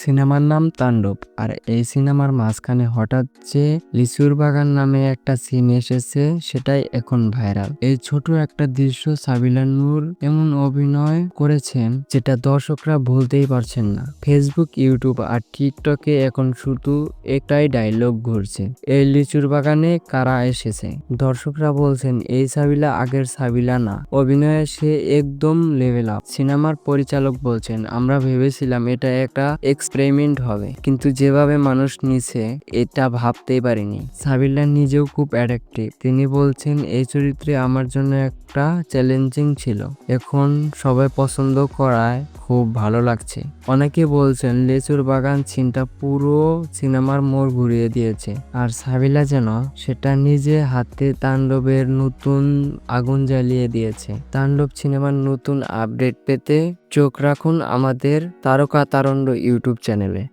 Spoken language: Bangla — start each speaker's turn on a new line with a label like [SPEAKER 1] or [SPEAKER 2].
[SPEAKER 1] সিনেমার নাম তাণ্ডব। আর এই সিনেমার মাঝখানে হঠাৎ যে লিচুর বাগান নামে একটা সিন এসেছে, সেটাই এখন ভাইরাল। এই ছোট একটা দৃশ্য সাবিলা নূর এমন অভিনয় করেছেন যেটা দর্শকরা ভুলতেই পারছেন না। ফেসবুক, ইউটিউব আর টিকটকে এখন শুধু একটাই ডায়লগ ঘুরছে, এই লিচুর বাগানে কারা এসেছে। দর্শকরা বলছেন এই সাবিলা আগের সাবিলা না, অভিনয়ে সে একদম লেভেল আপ। সিনেমার পরিচালক বলছেন, আমরা ভেবেছিলাম এটা একটা এক্সপেরিমেন্ট হবে, কিন্তু যেভাবে মানুষ নিছে এটা ভাবতেই পারিনি। সাবিলা নিজেও খুব অ্যাট্রাকটিভ। তিনি বলছেন, এই চরিত্রে আমার জন্য একটা চ্যালেঞ্জিং ছিল, এখন সবাই পছন্দ করায় খুব ভালো লাগছে। অনেকে বলছেন লেচুর বাগান সিনটা পুরো সিনেমার মোড় ঘুরিয়ে দিয়েছে। আর সাবিলা যেন সেটা নিজে হাতে তাণ্ডবের নতুন আগুন জ্বালিয়ে দিয়েছে। তাণ্ডব সিনেমার নতুন আপডেট পেতে চোখ রাখুন আমাদের তারকা তারণ্য ইউটিউব চ্যানেলে।